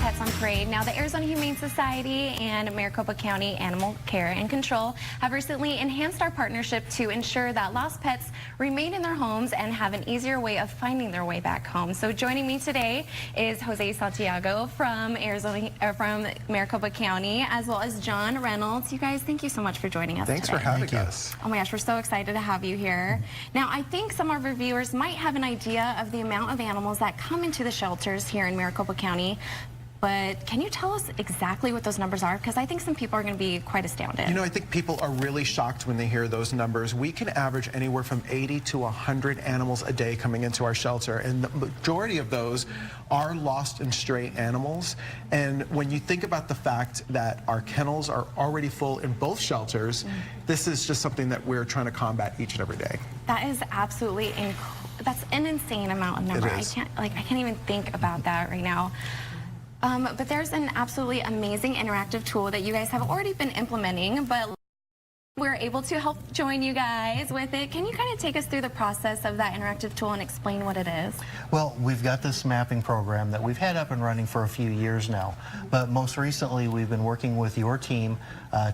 pets on parade. Now, the Arizona Humane Society and Maricopa County Animal Care and Control have recently enhanced our partnership to ensure that lost pets remain in their homes and have an easier way of finding their way back home. So joining me today is Jose Santiago from from Maricopa County, as well as John Reynolds. You guys, thank you so much for joining us Thanks today. for having us. Oh my gosh, we're so excited to have you here. Now, I think some of our viewers might have an idea of the amount of animals that come into the shelters here in Maricopa County, but can you tell us exactly what those numbers are? Because I think some people are going to be quite astounded. You know, I think people are really shocked when they hear those numbers. We can average anywhere from 80 to 100 animals a day coming into our shelter, and the majority of those are lost and stray animals. And when you think about the fact that our kennels are already full in both shelters, this is just something that we're trying to combat each and every day. That is absolutely that's an insane amount of number. I can't even think about that right now. But there's an absolutely amazing interactive tool that you guys have already been implementing, but we're able to help join you guys with it. Can you kind of take us through the process of that interactive tool and explain what it is? Well, we've got this mapping program that we've had up and running for a few years now, but most recently we've been working with your team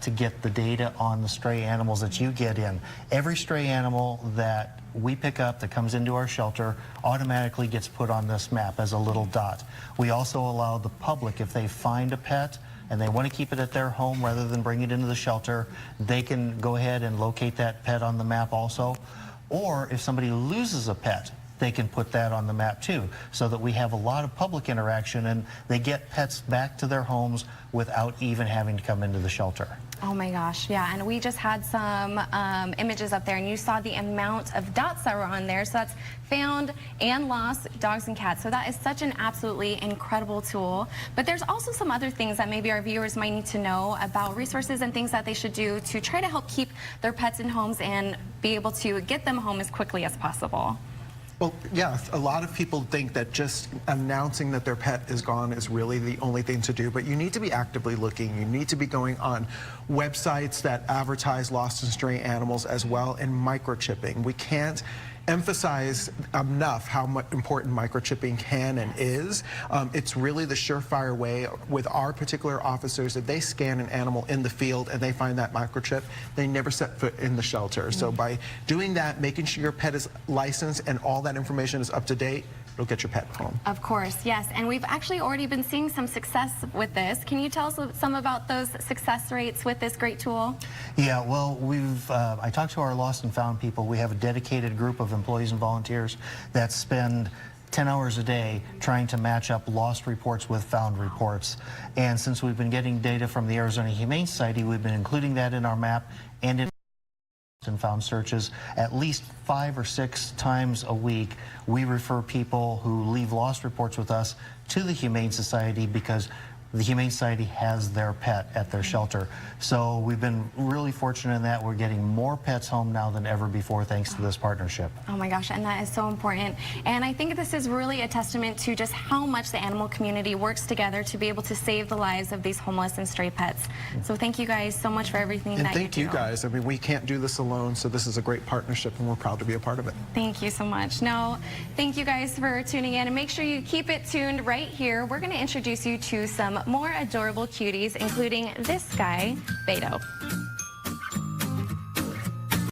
to get the data on the stray animals that you get in. Every stray animal that we pick up that comes into our shelter automatically gets put on this map as a little dot. We also allow the public, if they find a pet and they want to keep it at their home rather than bring it into the shelter, they can go ahead and locate that pet on the map also. Or if somebody loses a pet, they can put that on the map too, so that we have a lot of public interaction and they get pets back to their homes without even having to come into the shelter. Oh my gosh, yeah, and we just had some images up there, and you saw the amount of dots that were on there. So that's found and lost dogs and cats. So that is such an absolutely incredible tool. But there's also some other things that maybe our viewers might need to know about resources and things that they should do to try to help keep their pets in homes and be able to get them home as quickly as possible. Well, yeah, a lot of people think that just announcing that their pet is gone is really the only thing to do, but you need to be actively looking. You need to be going on websites that advertise lost and stray animals as well, and microchipping. We can't emphasize enough how important microchipping can and is. It's really the surefire way with our particular officers. If they scan an animal in the field and they find that microchip, they never set foot in the shelter. So by doing that, making sure your pet is licensed and all that information is up to date, it'll get your pet home. Of course, yes. And we've actually already been seeing some success with this. Can you tell us some about those success rates with this great tool? Yeah, well, I talked to our lost and found people. We have a dedicated group of employees and volunteers that spend 10 hours a day trying to match up lost reports with found reports. And since we've been getting data from the Arizona Humane Society, we've been including that in our map and in and found searches at least 5 or 6 times a week. We refer people who leave lost reports with us to the Humane Society because the Humane Society has their pet at their shelter. So we've been really fortunate in that we're getting more pets home now than ever before thanks to this partnership. Oh my gosh, and that is so important. And I think this is really a testament to just how much the animal community works together to be able to save the lives of these homeless and stray pets. So thank you guys so much for everything that you do. And thank you guys. I mean, we can't do this alone, so this is a great partnership and we're proud to be a part of it. Thank you so much. Now, thank you guys for tuning in, and make sure you keep it tuned right here. We're going to introduce you to some more adorable cuties, including this guy, Beto.